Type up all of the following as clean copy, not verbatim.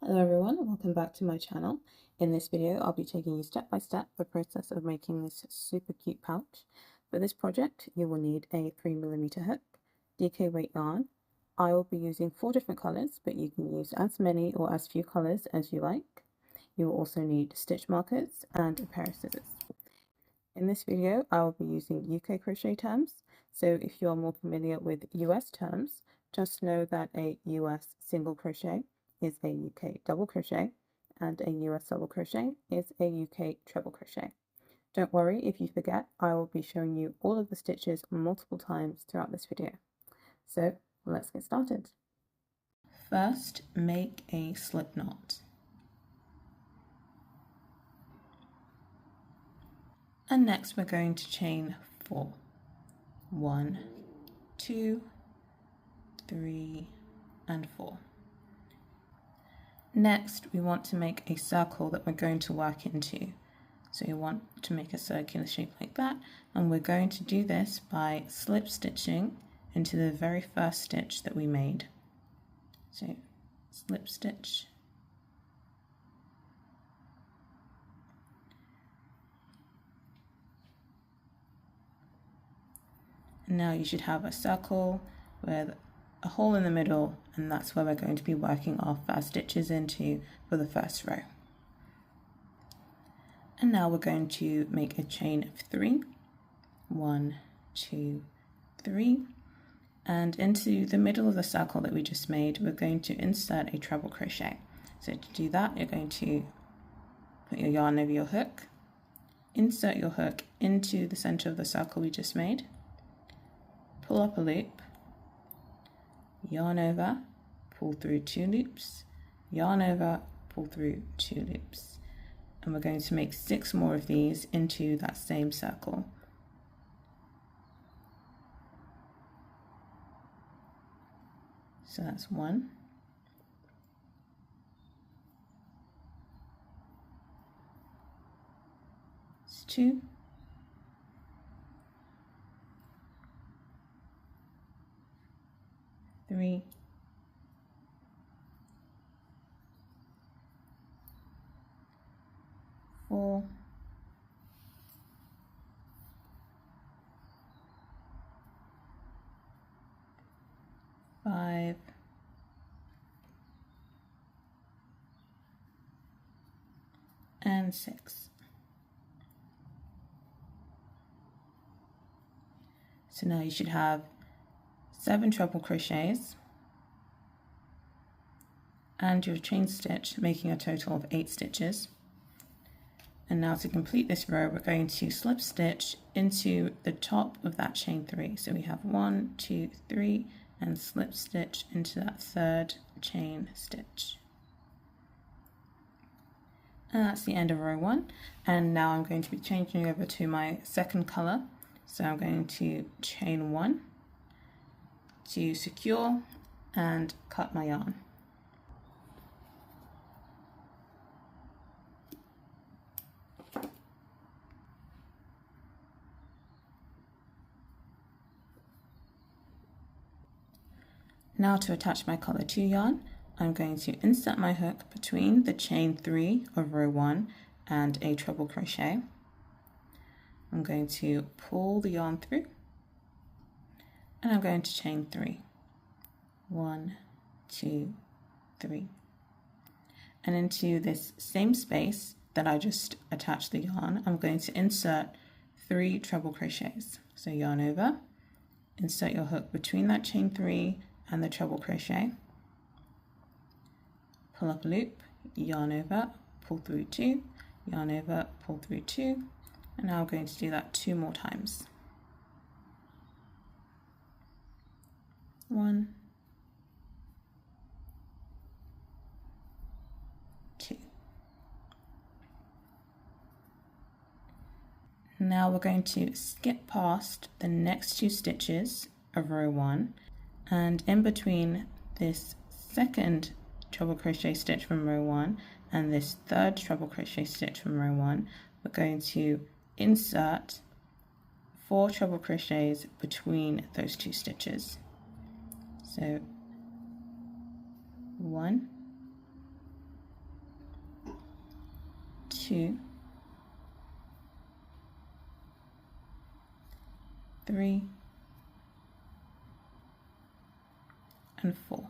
Hello everyone, welcome back to my channel. In this video I'll be taking you step by step the process of making this super cute pouch. For this project you will need a 3mm hook, DK weight yarn. I will be using 4 different colours, but you can use as many or as few colours as you like. You will also need stitch markers and a pair of scissors. In this video I will be using UK crochet terms, so if you are more familiar with US terms, just know that a US single crochet is a UK double crochet and a US double crochet is a UK treble crochet. Don't worry if you forget, I will be showing you all of the stitches multiple times throughout this video. So let's get started. First, make a slip knot. And next we're going to chain 4. 1, 2, 3, and 4. Next, we want to make a circle that we're going to work into. So you want to make a circular shape like that, and we're going to do this by slip stitching into the very first stitch that we made. So slip stitch, and now you should have a circle with a hole in the middle, and that's where we're going to be working our first stitches into for the first row. And now we're going to make a chain of 3. 1, 2, 3, and into the middle of the circle that we just made we're going to insert a treble crochet. So to do that you're going to put your yarn over your hook, insert your hook into the center of the circle we just made, pull up a loop, yarn over, pull through 2 loops, yarn over, pull through 2 loops, and we're going to make 6 more of these into that same circle. So that's 1, 2, 3, 4, 5, and 6. So now you should have 7 treble crochets and your chain stitch, making a total of 8 stitches. And now to complete this row we're going to slip stitch into the top of that chain 3. So we have 1, 2, 3, and slip stitch into that 3rd chain stitch. And that's the end of row 1. And now I'm going to be changing over to my second color. So I'm going to chain 1 to secure and cut my yarn. Now to attach my color 2 yarn, I'm going to insert my hook between the chain 3 of row 1 and a treble crochet. I'm going to pull the yarn through and I'm going to chain 3. 1, 2, 3. And into this same space that I just attached the yarn, I'm going to insert 3 treble crochets. So yarn over, insert your hook between that chain 3 and the treble crochet, pull up a loop, yarn over, pull through 2, yarn over, pull through 2, and now I'm going to do that 2 more times. 1, 2. Now we're going to skip past the next 2 stitches of row 1, and in between this second treble crochet stitch from row 1 and this 3rd treble crochet stitch from row 1, we're going to insert 4 treble crochets between those 2 stitches. So 1, 2, 3, and 4.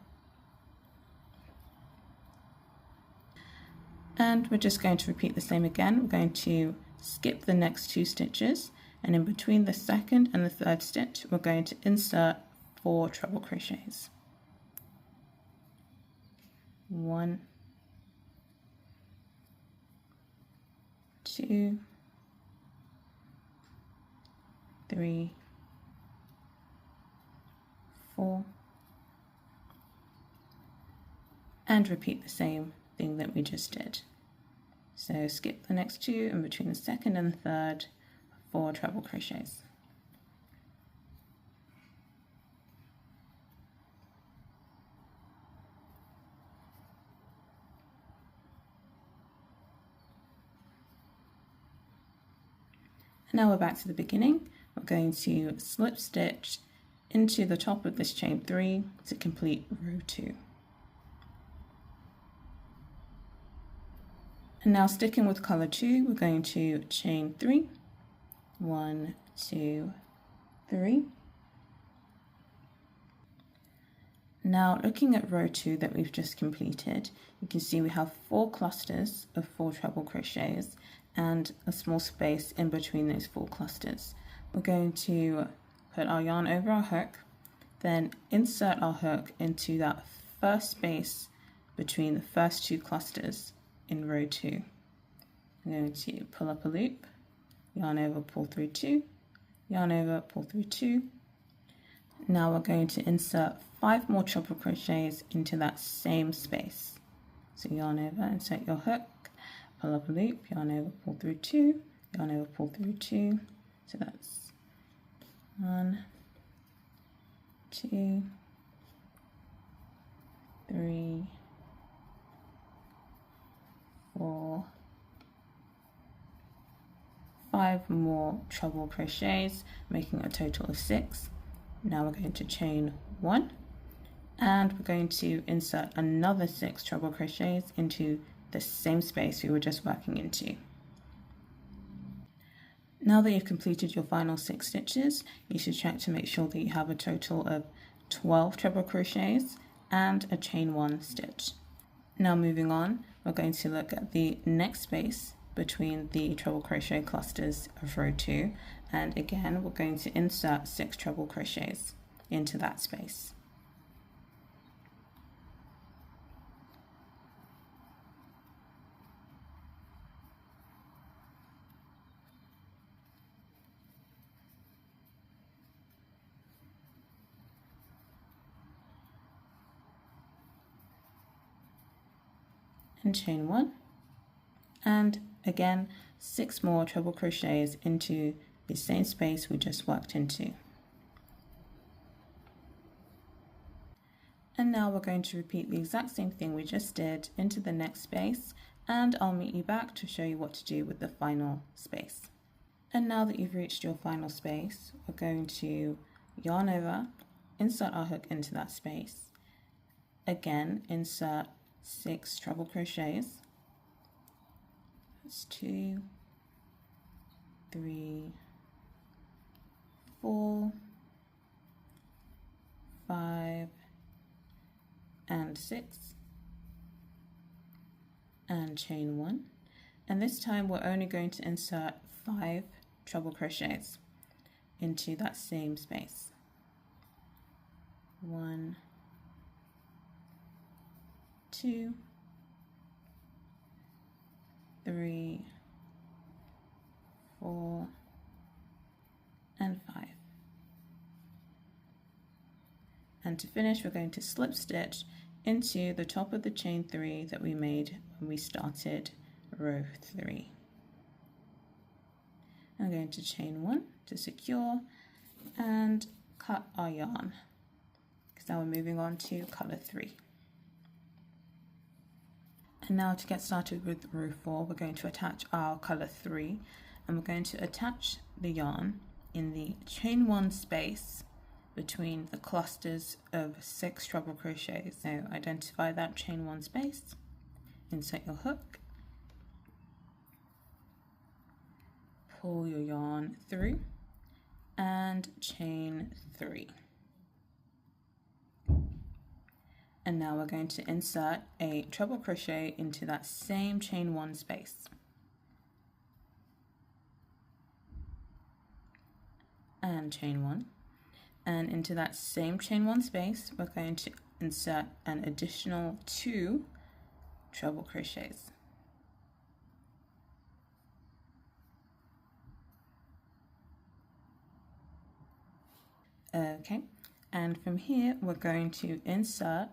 And we're just going to repeat the same again. We're going to skip the next 2 stitches, and in between the second and the third stitch we're going to insert 4 treble crochets. 1, 2, 3, 4, and repeat the same thing that we just did. So skip the next 2, and between the second and the third, 4 treble crochets. Now we're back to the beginning. We're going to slip stitch into the top of this chain 3 to complete row 2. And now, sticking with color 2, we're going to chain 3, 1, 2, 3. Now, looking at row 2 that we've just completed, you can see we have 4 clusters of 4 treble crochets and a small space in between those 4 clusters. We're going to put our yarn over our hook, then insert our hook into that first space between the first 2 clusters in row 2. I'm going to pull up a loop, yarn over, pull through 2, yarn over, pull through 2. Now we're going to insert 5 more treble crochets into that same space. So yarn over, insert your hook, pull up a loop, yarn over, pull through 2, yarn over, pull through 2. So that's 1, 2, 3, 4, 5 more treble crochets, making a total of 6. Now we're going to chain 1, and we're going to insert another 6 treble crochets into the same space we were just working into. Now that you've completed your final 6 stitches, you should check to make sure that you have a total of 12 treble crochets and a chain 1 stitch. Now moving on, we're going to look at the next space between the treble crochet clusters of row 2, and again we're going to insert 6 treble crochets into that space. And chain 1, and again 6 more treble crochets into the same space we just worked into. And now we're going to repeat the exact same thing we just did into the next space, and I'll meet you back to show you what to do with the final space. And now that you've reached your final space, we're going to yarn over, insert our hook into that space, again insert 6 treble crochets. That's 2, 3, 4, 5, and 6, and chain 1. And this time we're only going to insert 5 treble crochets into that same space. 1, 2, 3, 4, and 5. And to finish, we're going to slip stitch into the top of the chain 3 that we made when we started row 3. I'm going to chain 1 to secure and cut our yarn, because now we're moving on to color 3. And now to get started with row 4, we're going to attach our color 3, and we're going to attach the yarn in the chain 1 space between the clusters of 6 treble crochets. So identify that chain 1 space, insert your hook, pull your yarn through and chain 3. And now we're going to insert a treble crochet into that same chain 1 space. And chain 1. And into that same chain 1 space, we're going to insert an additional 2 treble crochets. Okay, and from here we're going to insert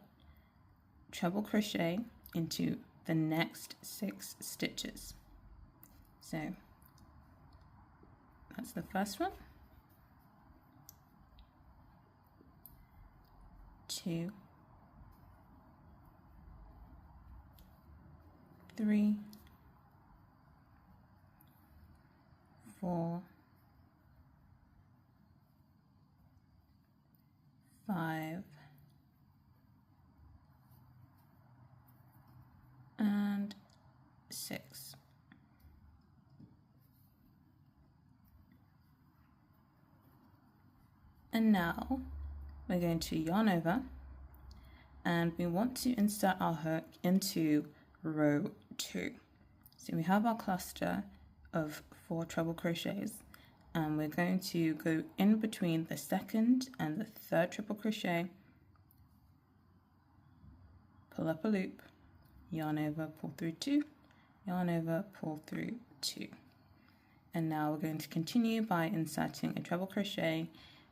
treble crochet into the next 6 stitches. So that's the first one, 2, 3, 4, 5, and 6. And now we're going to yarn over, and we want to insert our hook into row 2. So we have our cluster of 4 treble crochets, and we're going to go in between the 2nd and the 3rd treble crochet, pull up a loop, yarn over, pull through 2, yarn over, pull through 2. And now we're going to continue by inserting a treble crochet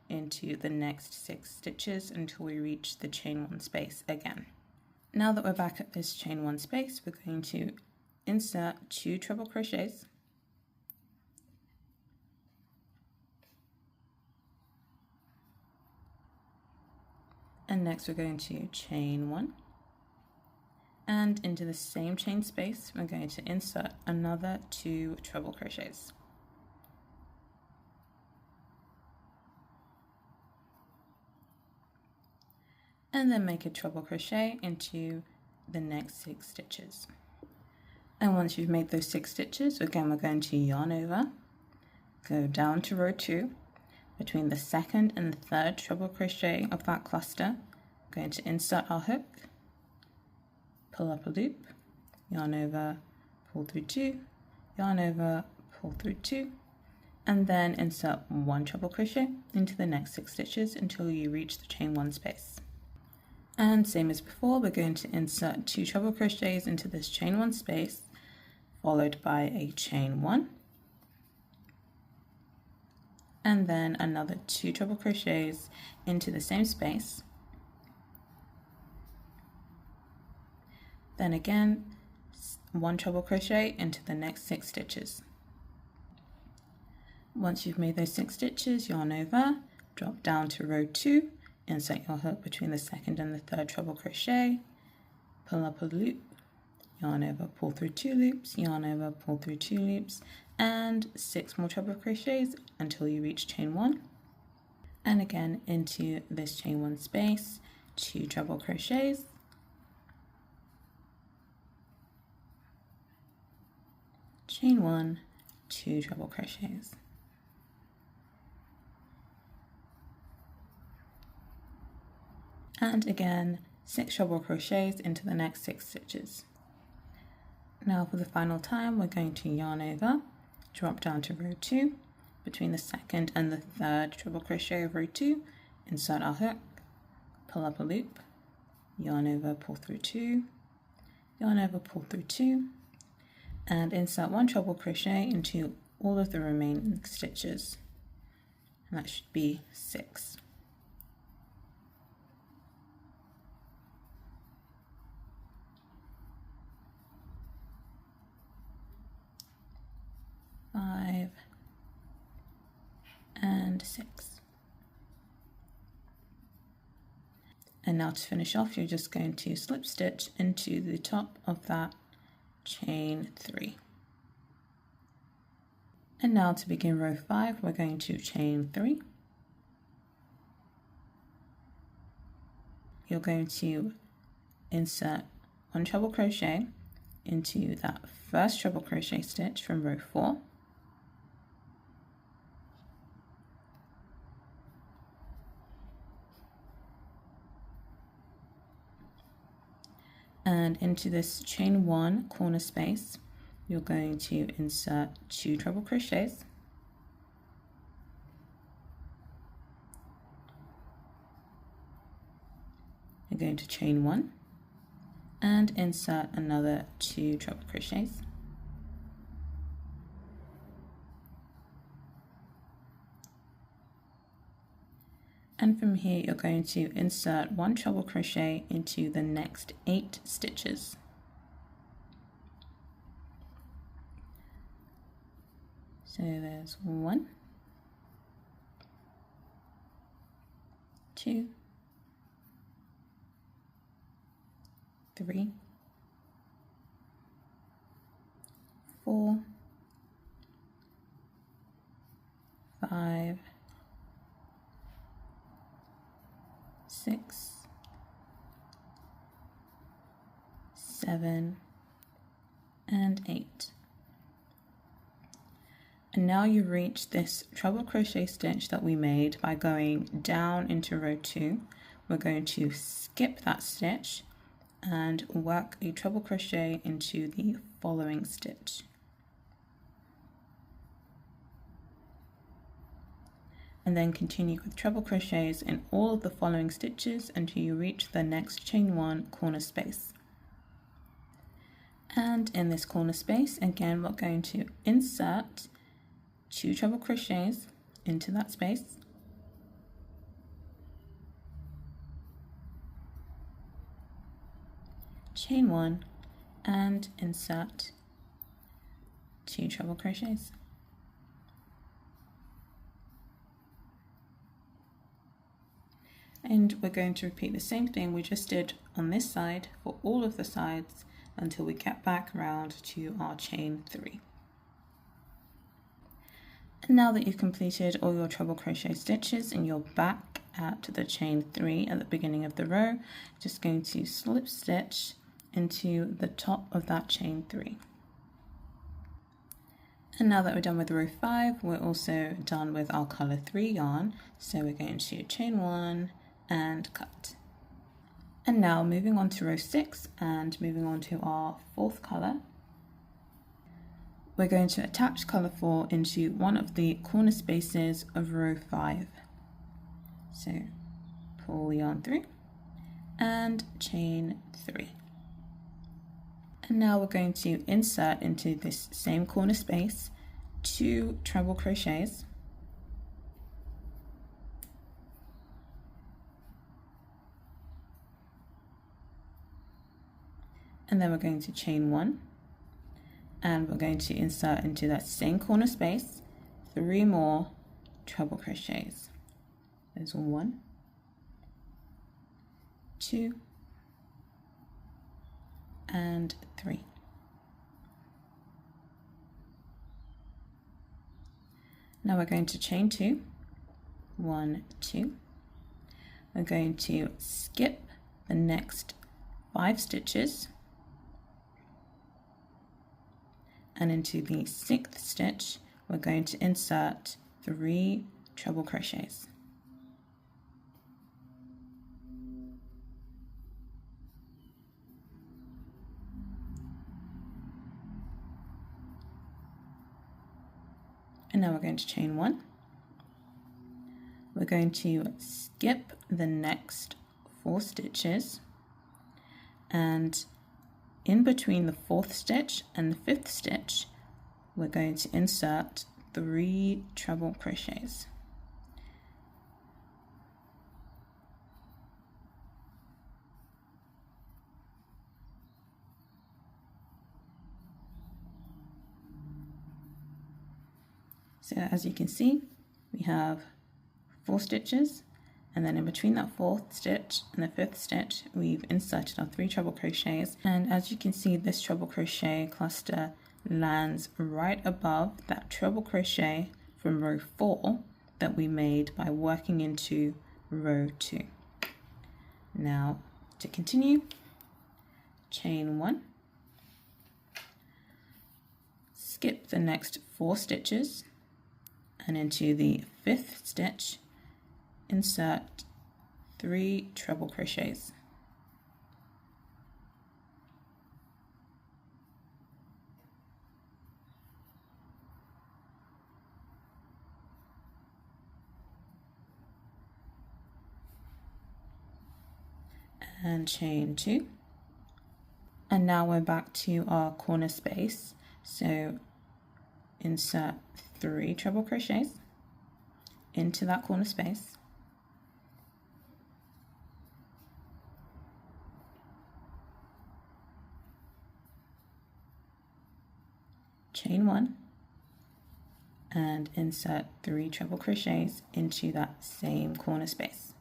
into the next 6 stitches until we reach the chain 1 space again. Now that we're back at this chain 1 space, we're going to insert 2 treble crochets, and next we're going to chain 1, and into the same chain space we're going to insert another 2 treble crochets. And then make a treble crochet into the next 6 stitches. And once you've made those 6 stitches, again we're going to yarn over, go down to row 2, between the 2nd and the 3rd treble crochet of that cluster, we're going to insert our hook, pull up a loop, yarn over, pull through 2, yarn over, pull through 2, and then insert 1 treble crochet into the next 6 stitches until you reach the chain 1 space. And same as before, we're going to insert 2 treble crochets into this chain 1 space, followed by a chain 1, and then another 2 treble crochets into the same space. Then again, 1 treble crochet into the next 6 stitches. Once you've made those 6 stitches, yarn over, drop down to row 2, insert your hook between the 2nd and the 3rd treble crochet, pull up a loop, yarn over, pull through 2 loops, yarn over, pull through 2 loops, and 6 more treble crochets until you reach chain 1. And again into this chain 1 space, 2 treble crochets, chain 1, 2 treble crochets. And again 6 treble crochets into the next 6 stitches. Now for the final time, we're going to yarn over, drop down to row 2, between the 2nd and the 3rd treble crochet of row 2, insert our hook, pull up a loop, yarn over, pull through 2, yarn over, pull through 2, and insert 1 treble crochet into all of the remaining stitches, and that should be 6. And 6. And now to finish off, you're just going to slip stitch into the top of that chain 3. And now to begin row 5, we're going to chain 3. You're going to insert 1 treble crochet into that first treble crochet stitch from row 4. and into this chain 1 corner space you're going to insert 2 treble crochets, you're going to chain 1 and insert another 2 treble crochets, and from here you're going to insert 1 treble crochet into the next 8 stitches. So there's 1, 2, 3, 4, 5, 6, 7, and 8. And now you reach this treble crochet stitch that we made by going down into row 2. We're going to skip that stitch and work a treble crochet into the following stitch. And then continue with treble crochets in all of the following stitches until you reach the next chain 1 corner space. And in this corner space, again, we're going to insert 2 treble crochets into that space, chain 1 and insert 2 treble crochets. And we're going to repeat the same thing we just did on this side for all of the sides until we get back around to our chain 3. And now that you've completed all your treble crochet stitches and you're back at the chain 3 at the beginning of the row, just going to slip stitch into the top of that chain 3. And now that we're done with row 5, we're also done with our color 3 yarn, so we're going to chain 1 and cut. And now moving on to row 6 and moving on to our 4th color, we're going to attach color 4 into one of the corner spaces of row 5. So pull yarn through and chain 3. And now we're going to insert into this same corner space 2 treble crochets, and then we're going to chain 1 and we're going to insert into that same corner space 3 more treble crochets. There's 1, 2, and 3. Now we're going to chain 2, 1, 2. We're going to skip the next 5 stitches and into the 6th stitch we're going to insert 3 treble crochets. And now we're going to chain 1. We're going to skip the next 4 stitches, and in between the 4th stitch and the 5th stitch we're going to insert 3 treble crochets. So as you can see, we have 4 stitches, and then in between that 4th stitch and the 5th stitch we've inserted our 3 treble crochets, and as you can see this treble crochet cluster lands right above that treble crochet from row 4 that we made by working into row 2. Now to continue, chain 1, skip the next 4 stitches, and into the 5th stitch insert 3 treble crochets. and chain 2. And now we're back to our corner space. So insert 3 treble crochets into that corner space. Chain 1 and insert 3 treble crochets into that same corner space.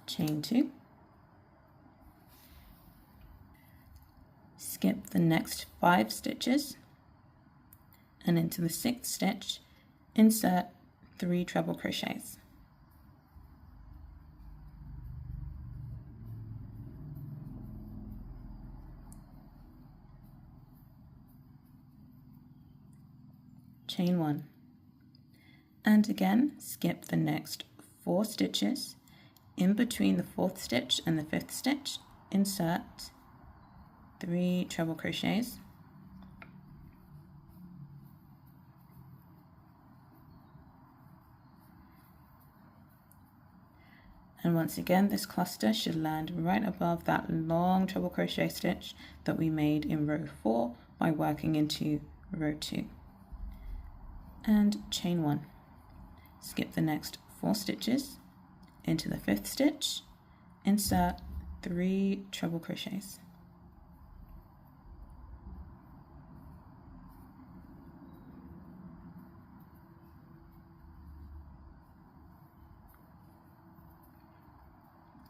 Chain 2, skip the next 5 stitches, and into the 6th stitch insert 3 treble crochets. Chain 1, and again skip the next 4 stitches. In between the 4th stitch and the 5th stitch, insert 3 treble crochets, and once again this cluster should land right above that long treble crochet stitch that we made in row 4 by working into row 2. And chain 1, skip the next 4 stitches, into the 5th stitch, insert 3 treble crochets.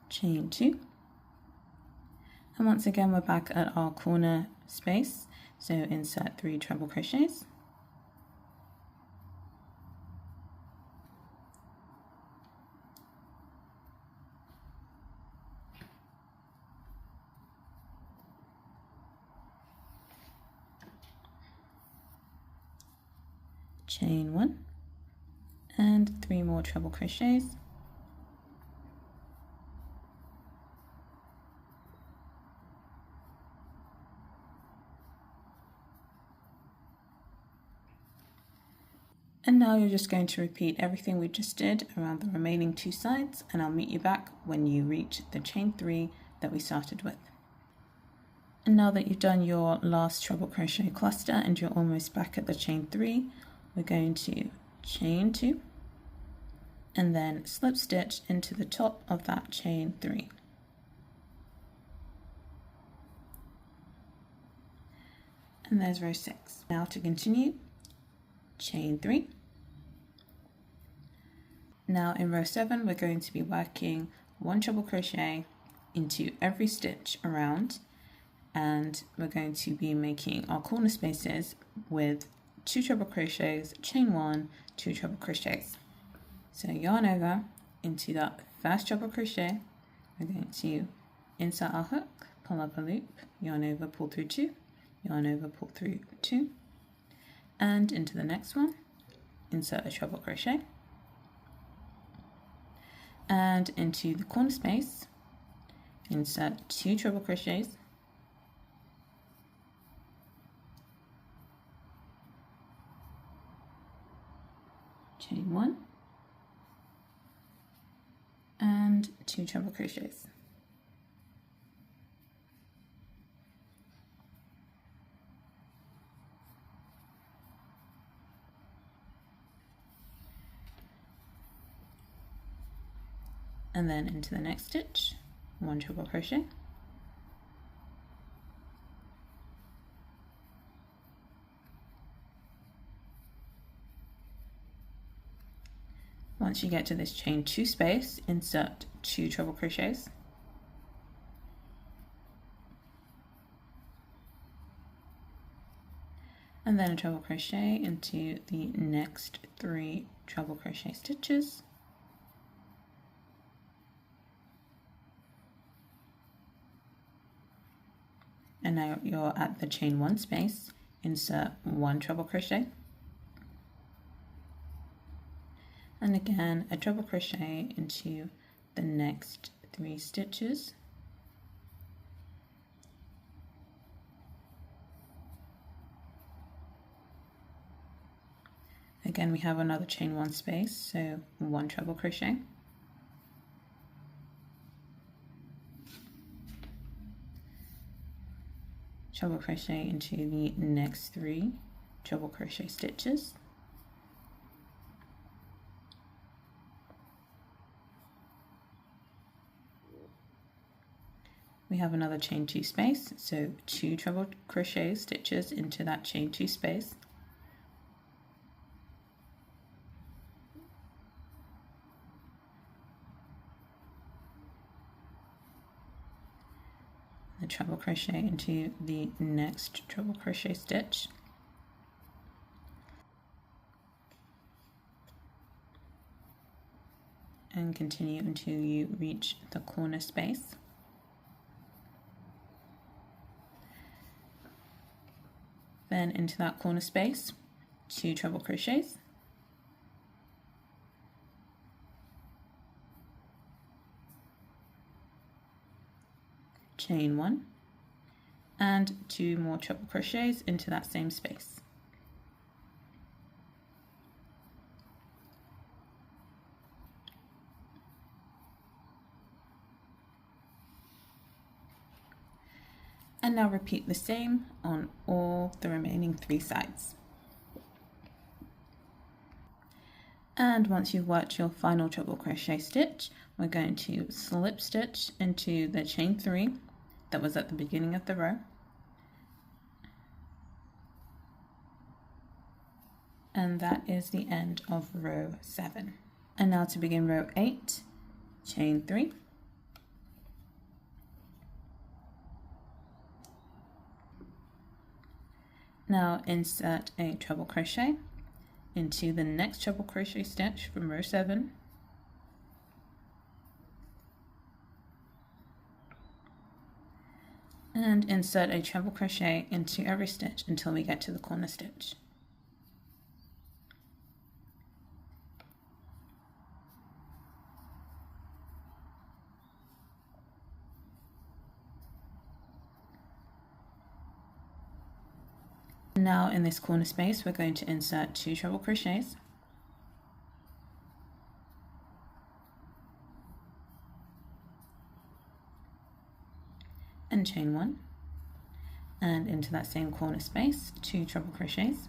Chain 2, and once again we're back at our corner space, so insert 3 treble crochets. Chain 1 and 3 more treble crochets, and now you're just going to repeat everything we just did around the remaining 2 sides, and I'll meet you back when you reach the chain 3 that we started with. And now that you've done your last treble crochet cluster and you're almost back at the chain 3, we're going to chain 2 and then slip stitch into the top of that chain 3. And there's row 6. Now to continue, chain 3. Now in row 7 we're going to be working 1 treble crochet into every stitch around, and we're going to be making our corner spaces with 2 treble crochets, chain 1, 2 treble crochets. So yarn over into that first treble crochet, we're going to insert our hook, pull up a loop, yarn over, pull through 2, yarn over, pull through 2, and into the next one, insert a treble crochet, and into the corner space, insert 2 treble crochets, chain 1 and 2 treble crochets. And then into the next stitch, 1 treble crochet, once you get to this chain 2 space, insert 2 treble crochets, and then a treble crochet into the next 3 treble crochet stitches, and now you're at the chain 1 space, insert 1 treble crochet, and again a treble crochet into the next 3 stitches, again we have another chain 1 space, so 1 treble crochet, treble crochet into the next 3 treble crochet stitches, we have another chain 2 space, so 2 treble crochet stitches into that chain 2 space, the treble crochet into the next treble crochet stitch, and continue until you reach the corner space. Then into that corner space, 2 treble crochets, chain 1, and 2 more treble crochets into that same space. And now repeat the same on all the remaining 3 sides. And once you've worked your final treble crochet stitch, we're going to slip stitch into the chain 3 that was at the beginning of the row, and that is the end of row 7. And now to begin row 8, chain 3, now insert a treble crochet into the next treble crochet stitch from row 7, and insert a treble crochet into every stitch until we get to the corner stitch. Now in this corner space we're going to insert 2 treble crochets, and chain 1, and into that same corner space 2 treble crochets,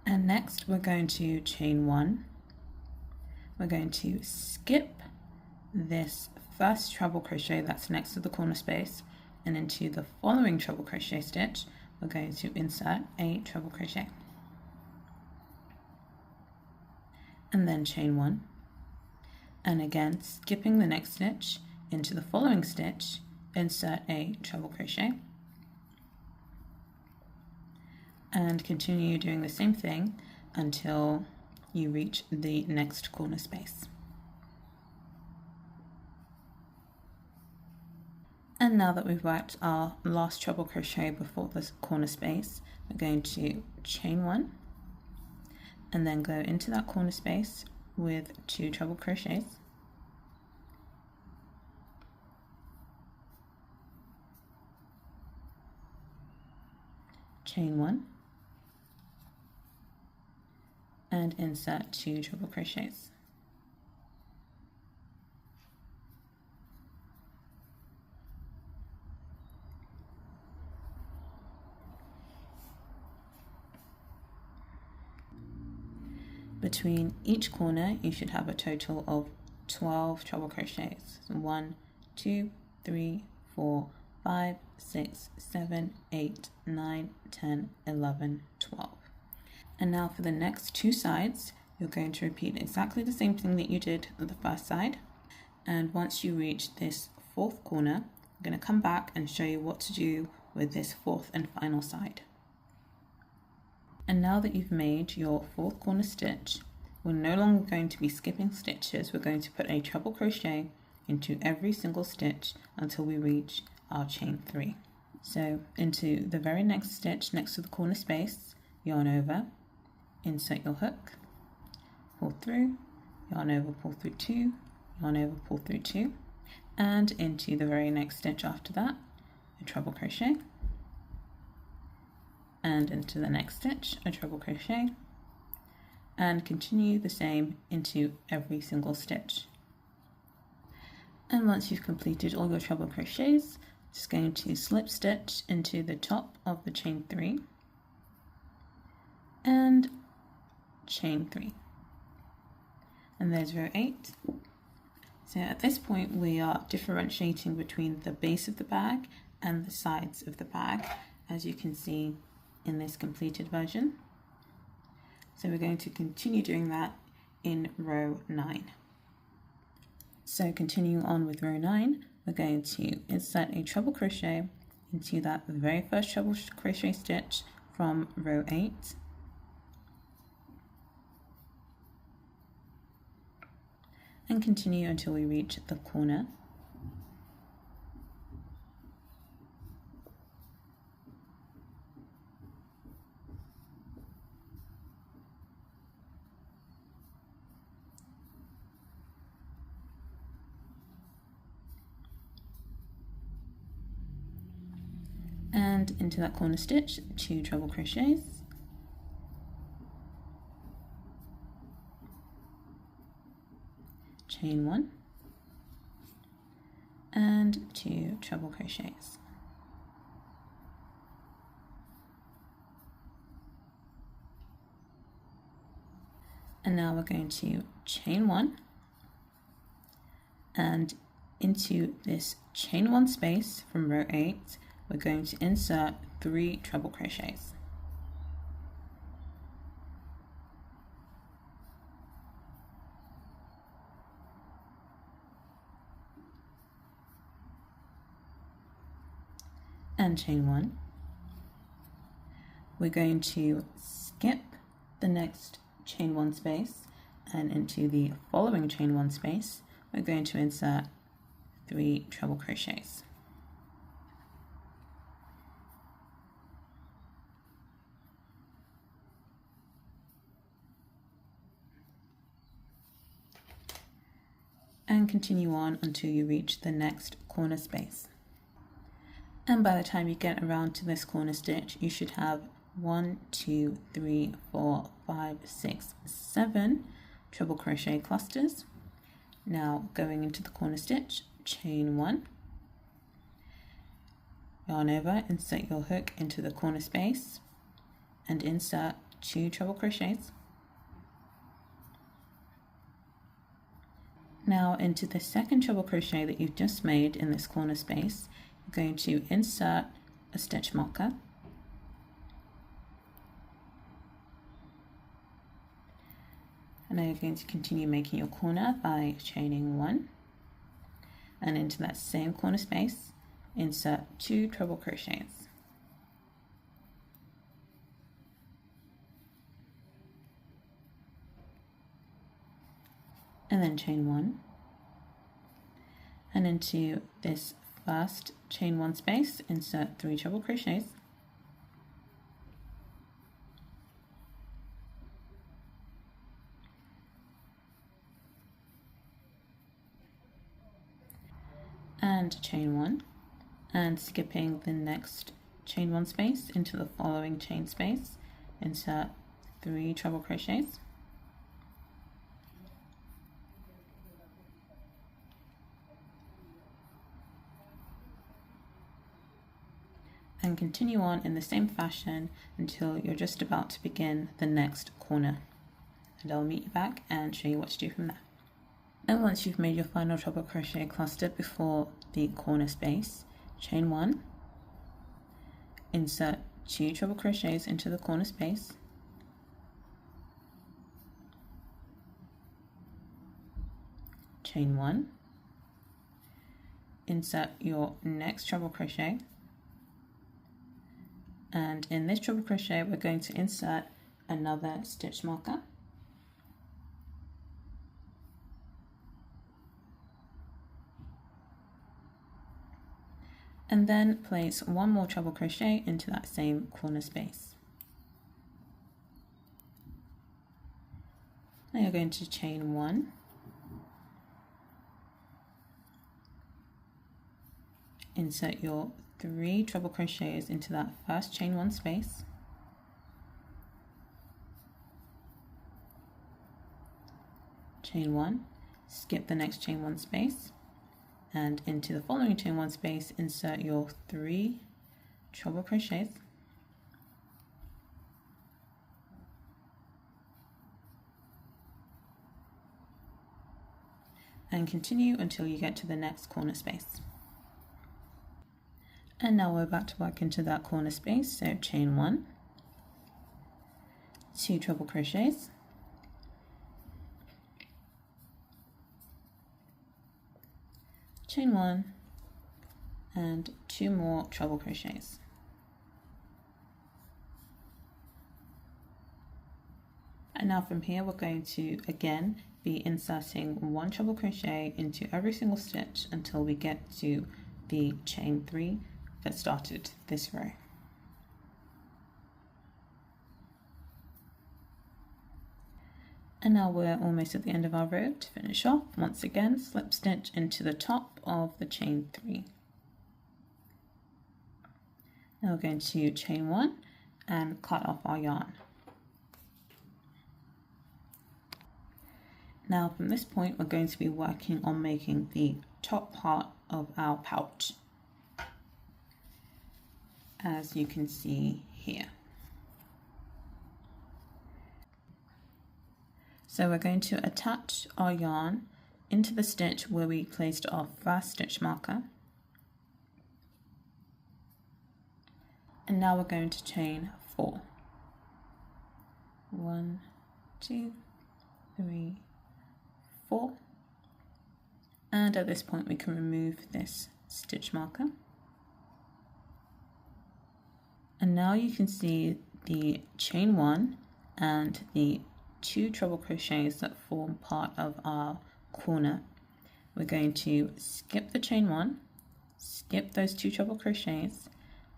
and next we're going to chain 1. We're going to skip this first treble crochet that's next to the corner space, and into the following treble crochet stitch we're going to insert a treble crochet, and then chain 1, and again skipping the next stitch, into the following stitch insert a treble crochet, and continue doing the same thing until you reach the next corner space. And now that we've worked our last treble crochet before this corner space, we're going to chain 1 and then go into that corner space with 2 treble crochets, chain 1, and insert 2 treble crochets. Between each corner you should have a total of 12 treble crochets. So 1, 2, 3, 4, 5, 6, 7, 8, 9, 10, 11, 12. And now for the next 2 sides, you're going to repeat exactly the same thing that you did on the first side. And once you reach this 4th corner, I'm going to come back and show you what to do with this 4th and final side. And now that you've made your 4th corner stitch, we're no longer going to be skipping stitches. We're going to put a treble crochet into every single stitch until we reach our chain 3. So into the very next stitch next to the corner space, yarn over, insert your hook, pull through, yarn over, pull through 2, yarn over, pull through 2, and into the very next stitch after that, a treble crochet, and into the next stitch, a treble crochet, and continue the same into every single stitch. And once you've completed all your treble crochets, just going to slip stitch into the top of the chain 3 and chain 3, and there's row 8. So at this point we are differentiating between the base of the bag and the sides of the bag, as you can see in this completed version. So we're going to continue doing that in row 9. So continuing on with row 9, we're going to insert a treble crochet into that very first treble crochet stitch from row 8, and continue until we reach the corner. And into that corner stitch, 2 treble crochets, chain 1, and 2 treble crochets. And now we're going to chain 1, and into this chain 1 space from row 8, we're going to insert 3 treble crochets. And chain 1. We're going to skip the next chain 1 space, and into the following chain 1 space, we're going to insert 3 treble crochets. And continue on until you reach the next corner space. And by the time you get around to this corner stitch, you should have 1, 2, 3, 4, 5, 6, 7 treble crochet clusters. Now going into the corner stitch, chain 1, yarn over, insert your hook into the corner space, and insert 2 treble crochets. Now into the second treble crochet that you've just made in this corner space, you're going to insert a stitch marker, and now you're going to continue making your corner by chaining 1, and into that same corner space insert 2 treble crochets. And then chain 1, and into this first chain 1 space insert 3 treble crochets, and chain 1, and skipping the next chain 1 space into the following chain space insert 3 treble crochets, and continue on in the same fashion until you're just about to begin the next corner, and I'll meet you back and show you what to do from there. And once you've made your final treble crochet cluster before the corner space, chain 1, insert 2 treble crochets into the corner space, chain 1, insert your next treble crochet, and in this treble crochet we're going to insert another stitch marker, and then place 1 more treble crochet into that same corner space. Now you're going to chain 1, insert your 3 treble crochets into that first chain 1 space, chain 1, skip the next chain 1 space, and into the following chain 1 space insert your 3 treble crochets, and continue until you get to the next corner space. And now we're back to work into that corner space, so chain 1, 2 treble crochets, chain 1, and 2 more treble crochets. And now from here we're going to again be inserting 1 treble crochet into every single stitch until we get to the chain 3 that started this row. And now we're almost at the end of our row. To finish off, once again slip stitch into the top of the chain 3. Now we're going to chain 1 and cut off our yarn. Now from this point we're going to be working on making the top part of our pouch, as you can see here. So we're going to attach our yarn into the stitch where we placed our first stitch marker, and now we're going to chain 4. 1, 2, 3, 4, and at this point we can remove this stitch marker, and now you can see the chain 1 and the 2 treble crochets that form part of our corner. We're going to skip the chain 1, skip those 2 treble crochets,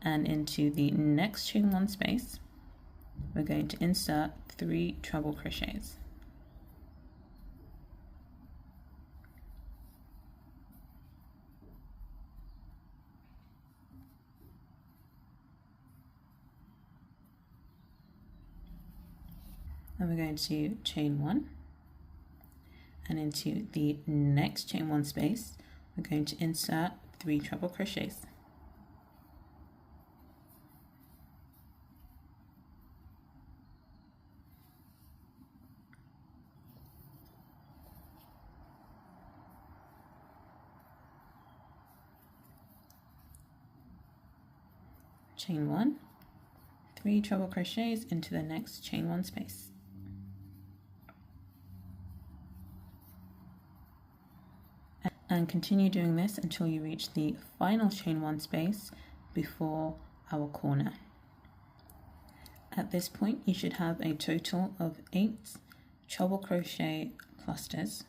and into the next chain 1 space we're going to insert 3 treble crochets. And we're going to chain 1, and into the next chain 1 space we're going to insert 3 treble crochets. Chain 1, 3 treble crochets into the next chain 1 space. And continue doing this until you reach the final chain 1 space before our corner. At this point you should have a total of 8 treble crochet clusters.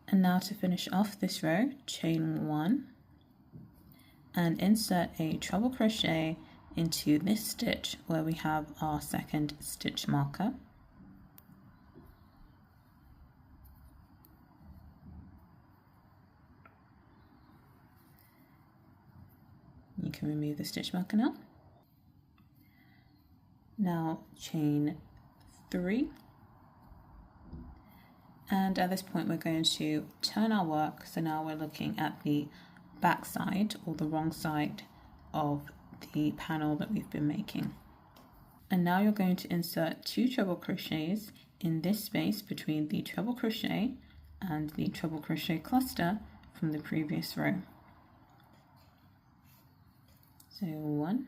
And now to finish off this row, chain 1 and insert a treble crochet into this stitch where we have our second stitch marker. You can remove the stitch marker now. Now chain 3, and at this point we're going to turn our work, so now we're looking at the back side or the wrong side of the panel that we've been making. And now you're going to insert 2 treble crochets in this space between the treble crochet and the treble crochet cluster from the previous row. So 1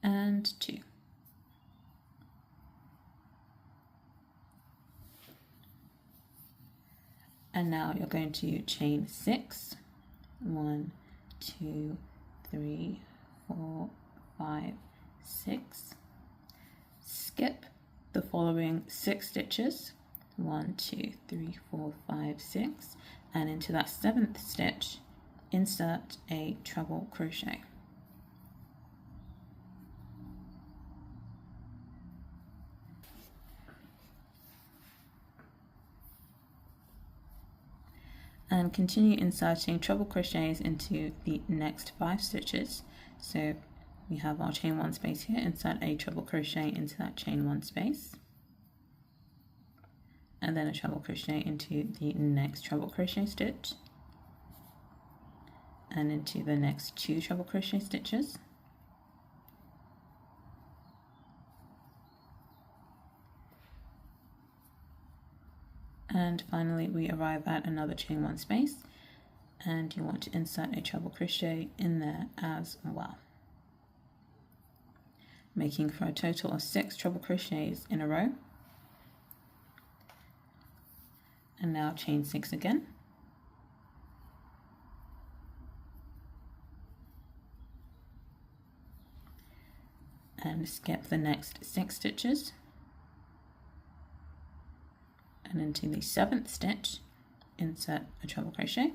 and 2. And now you're going to chain 6. 1, 2, 3, 4, 5, 6. Skip the following 6 stitches. 1, 2, 3, 4, 5, 6. And into that 7th stitch, insert a treble crochet. and continue inserting treble crochets into the next 5 stitches. So we have our chain 1 space here, insert a treble crochet into that chain 1 space, and then a treble crochet into the next treble crochet stitch, and into the next 2 treble crochet stitches, and finally we arrive at another chain 1 space, and you want to insert a treble crochet in there as well, making for a total of 6 treble crochets in a row. And now chain 6 again, and skip the next 6 stitches, and into the 7th stitch insert a treble crochet,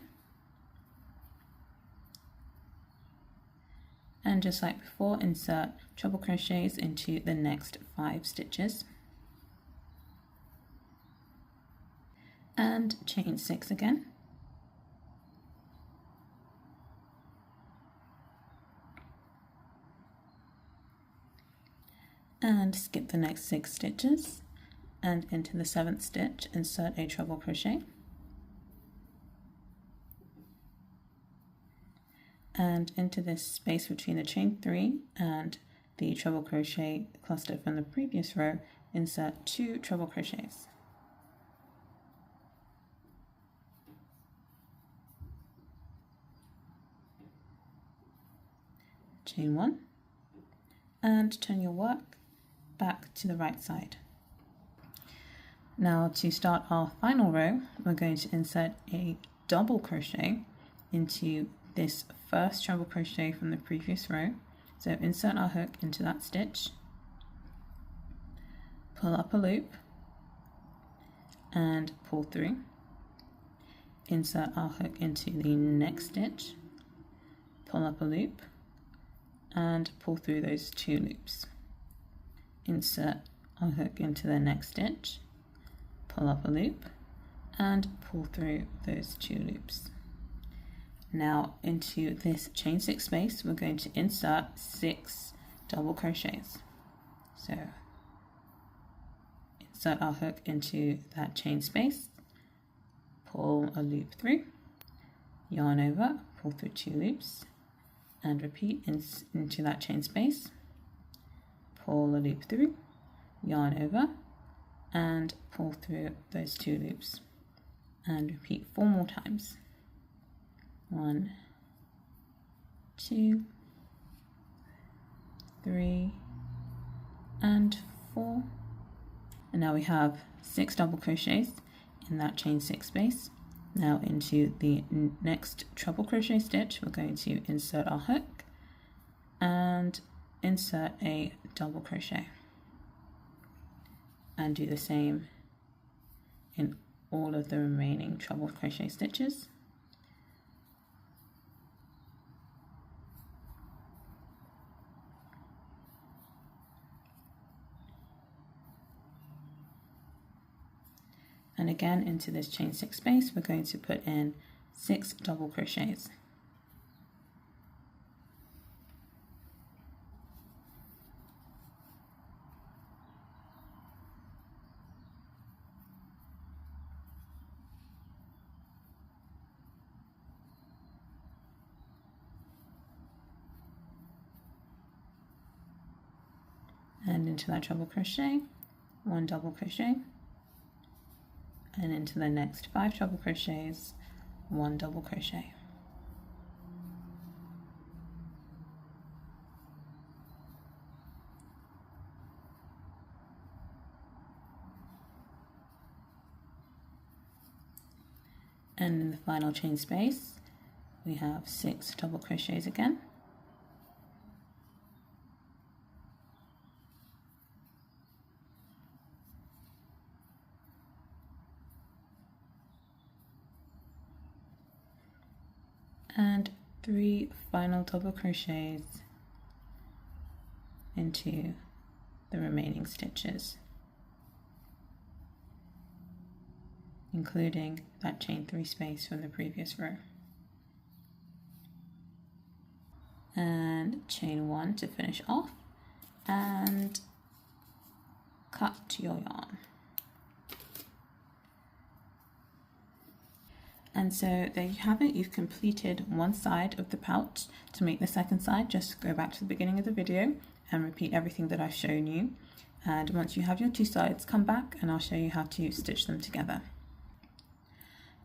and just like before, insert treble crochets into the next 5 stitches, and chain 6 again, and skip the next 6 stitches, and into the 7th stitch insert a treble crochet, and into this space between the chain 3 and the treble crochet cluster from the previous row insert 2 treble crochets, chain 1, and turn your work back to the right side. Now to start our final row, we're going to insert a double crochet into this first treble crochet from the previous row. So insert our hook into that stitch, pull up a loop and pull through, insert our hook into the next stitch, pull up a loop and pull through those 2 loops, insert our hook into the next stitch, pull up a loop and pull through those 2 loops. Now into this chain 6 space we're going to insert 6 double crochets. So insert our hook into that chain space, pull a loop through, yarn over, pull through 2 loops, and repeat into that chain space, pull a loop through, yarn over, and pull through those 2 loops, and repeat 4 more times. 1, 2, 3, and 4. And now we have 6 double crochets in that chain 6 space. Now into the next treble crochet stitch we're going to insert our hook and insert a double crochet, and do the same in all of the remaining treble crochet stitches. And again into this chain 6 space we're going to put in 6 double crochets. And into that treble crochet, 1 double crochet, and into the next 5 treble crochets, 1 double crochet. And in the final chain space we have 6 double crochets again, and 3 final double crochets into the remaining stitches. including that chain 3 space from the previous row. And chain 1 to finish off, and cut your yarn. And so there you have it, you've completed one side of the pouch. To make the second side, just go back to the beginning of the video and repeat everything that I've shown you. And once you have your two sides, come back and I'll show you how to stitch them together.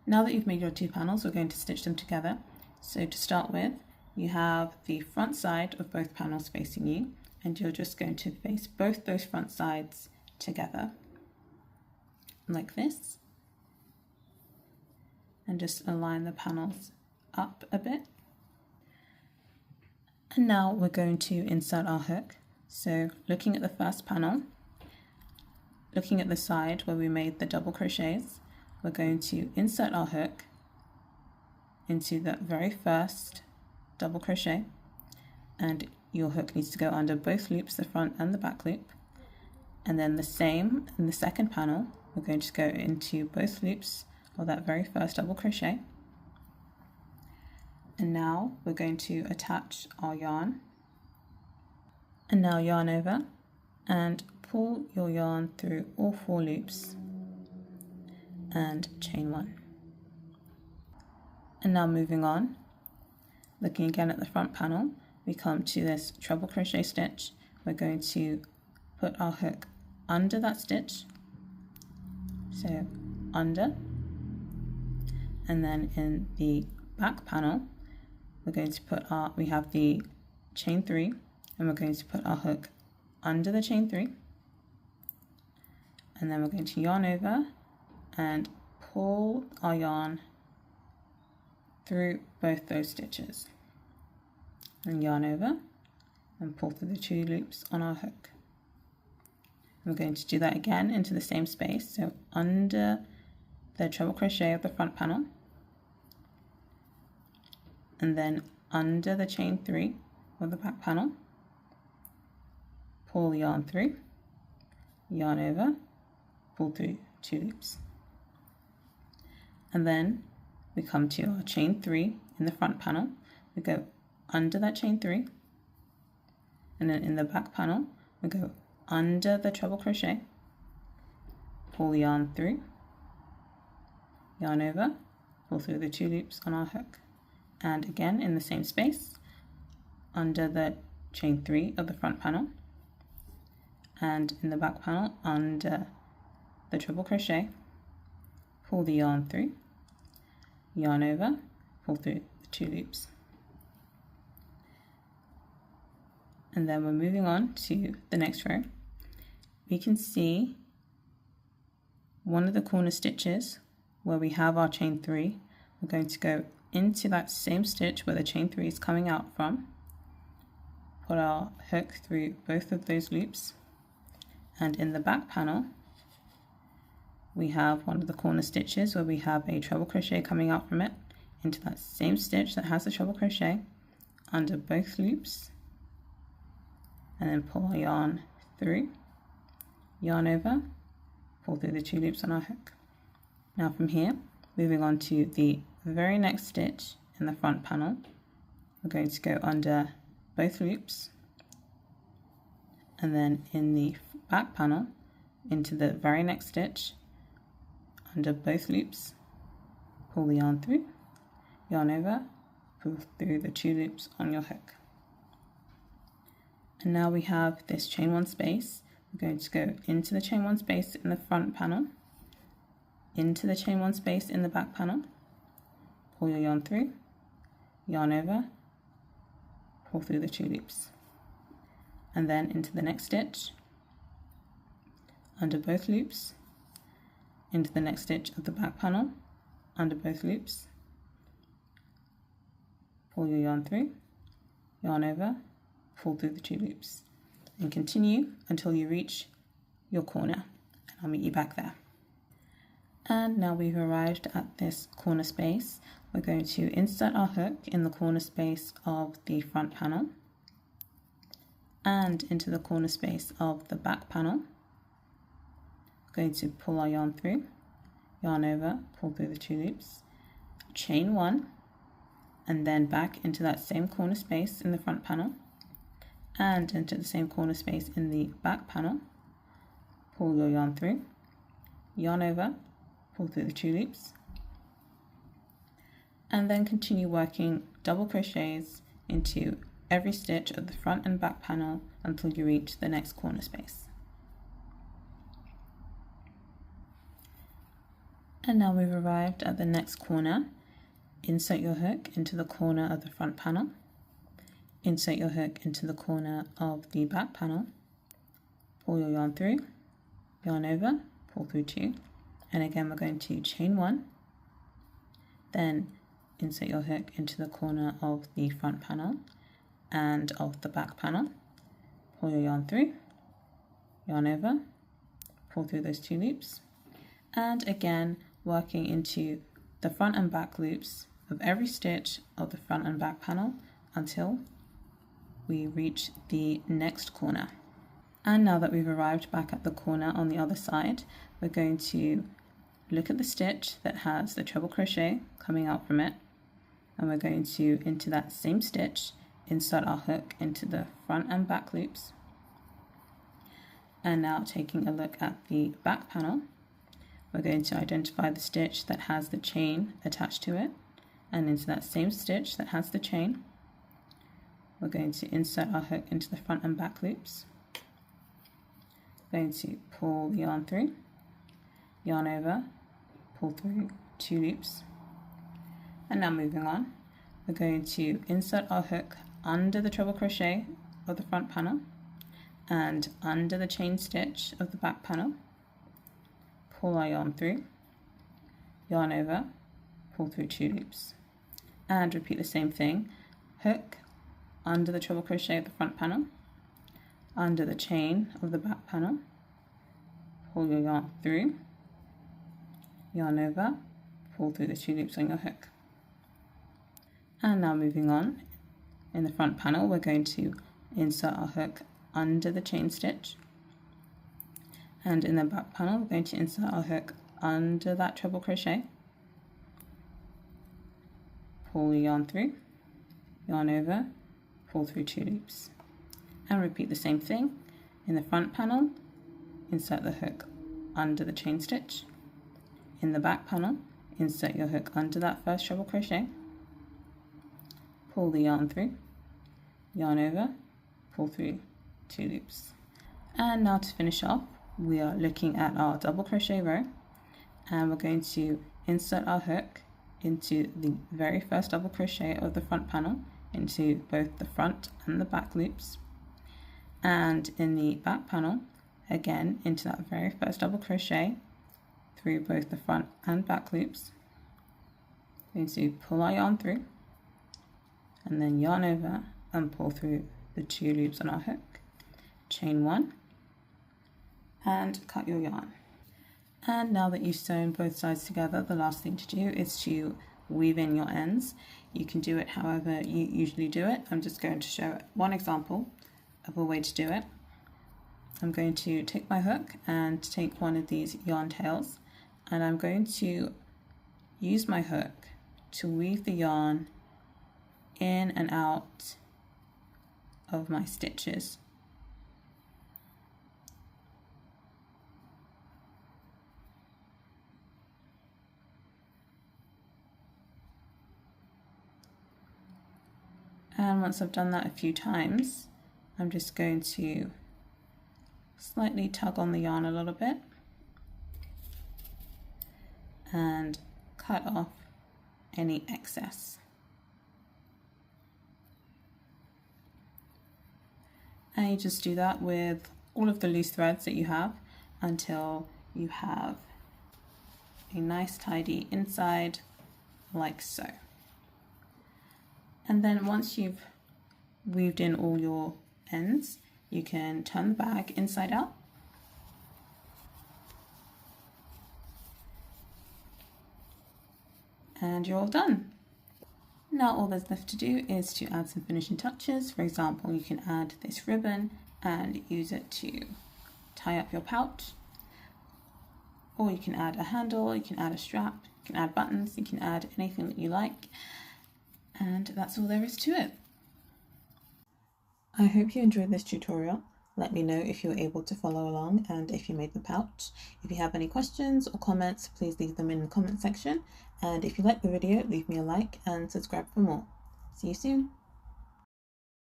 Now that you've made your two panels, we're going to stitch them together. So to start with, you have the front side of both panels facing you, and you're just going to face both those front sides together, like this. And just align the panels up a bit. And now we're going to insert our hook. So looking at the first panel, looking at the side where we made the double crochets, we're going to insert our hook into the very first double crochet, and your hook needs to go under both loops, the front and the back loop. And then the same in the second panel, we're going to go into both loops of that very first double crochet. And now we're going to attach our yarn, and now yarn over and pull your yarn through all 4 loops and chain 1. And now moving on, looking again at the front panel, we come to this treble crochet stitch. We're going to put our hook under that stitch, so under. And then in the back panel, we're going to put we have the chain 3, and we're going to put our hook under the chain 3. And then we're going to yarn over and pull our yarn through both those stitches. And yarn over and pull through the 2 loops on our hook. We're going to do that again into the same space, so under the treble crochet of the front panel, and then under the chain 3 of the back panel, pull the yarn through, yarn over, pull through 2 loops. And then we come to our chain 3 in the front panel. We go under that chain 3, and then in the back panel we go under the treble crochet, pull the yarn through, yarn over, pull through the 2 loops on our hook, and again in the same space under the chain 3 of the front panel, and in the back panel under the treble crochet, pull the yarn through, yarn over, pull through the 2 loops. And then we're moving on to the next row. We can see one of the corner stitches where we have our chain 3. We're going to go into that same stitch where the chain 3 is coming out from, put our hook through both of those loops, and in the back panel we have one of the corner stitches where we have a treble crochet coming out from it, into that same stitch that has the treble crochet, under both loops, and then pull our yarn through, yarn over, pull through the 2 loops on our hook. Now from here, moving on to the very next stitch in the front panel, we're going to go under both loops, and then in the back panel into the very next stitch, under both loops, pull the yarn through, yarn over, pull through the 2 loops on your hook. And now we have this chain 1 space. We're going to go into the chain 1 space in the front panel, into the chain 1 space in the back panel, pull your yarn through, yarn over, pull through the 2 loops, and then into the next stitch, under both loops, into the next stitch of the back panel, under both loops, pull your yarn through, yarn over, pull through the 2 loops, and continue until you reach your corner, and I'll meet you back there. And now we've arrived at this corner space. We're going to insert our hook in the corner space of the front panel and into the corner space of the back panel. We're going to pull our yarn through, yarn over, pull through the 2 loops, chain 1, and then back into that same corner space in the front panel and into the same corner space in the back panel. Pull your yarn through, yarn over, pull through the 2 loops, and then continue working double crochets into every stitch of the front and back panel until you reach the next corner space. And now we've arrived at the next corner. Insert your hook into the corner of the front panel, insert your hook into the corner of the back panel, pull your yarn through, yarn over, pull through 2, and again we're going to chain 1, then insert your hook into the corner of the front panel and of the back panel, pull your yarn through, yarn over, pull through those 2 loops, and again working into the front and back loops of every stitch of the front and back panel until we reach the next corner. And now that we've arrived back at the corner on the other side, we're going to look at the stitch that has the treble crochet coming out from it, and we're going to, into that same stitch, insert our hook into the front and back loops. And now taking a look at the back panel, we're going to identify the stitch that has the chain attached to it, and into that same stitch that has the chain, we're going to insert our hook into the front and back loops. We're going to pull the yarn through, yarn over, pull through 2 loops, and now moving on, we're going to insert our hook under the treble crochet of the front panel and under the chain stitch of the back panel, pull our yarn through, yarn over, pull through 2 loops, and repeat the same thing. Hook under the treble crochet of the front panel, under the chain of the back panel, pull your yarn through, yarn over, pull through the 2 loops on your hook. And now moving on, in the front panel we're going to insert our hook under the chain stitch, and in the back panel we're going to insert our hook under that treble crochet, pull your yarn through, yarn over, pull through 2 loops, and repeat the same thing. In the front panel, insert the hook under the chain stitch, in the back panel insert your hook under that first treble crochet, pull the yarn through, yarn over, pull through 2 loops. And now to finish off, we are looking at our double crochet row, and we're going to insert our hook into the very first double crochet of the front panel into both the front and the back loops, and in the back panel again into that very first double crochet through both the front and back loops. We're going to pull our yarn through and then yarn over and pull through the 2 loops on our hook, chain 1 and cut your yarn. And now that you've sewn both sides together, the last thing to do is to weave in your ends. You can do it however you usually do it. I'm just going to show one example of a way to do it. I'm going to take my hook and take one of these yarn tails, and I'm going to use my hook to weave the yarn in and out of my stitches. And once I've done that a few times, I'm just going to slightly tug on the yarn a little bit and cut off any excess. And you just do that with all of the loose threads that you have until you have a nice tidy inside like so. And then once you've weaved in all your ends, you can turn the bag inside out and you're all done. Now all there's left to do is to add some finishing touches. For example, you can add this ribbon and use it to tie up your pouch, or you can add a handle, you can add a strap, you can add buttons, you can add anything that you like, and that's all there is to it. I hope you enjoyed this tutorial. Let me know if you were able to follow along and if you made the pouch. If you have any questions or comments, please leave them in the comment section. And if you like the video, leave me a like and subscribe for more. See you soon.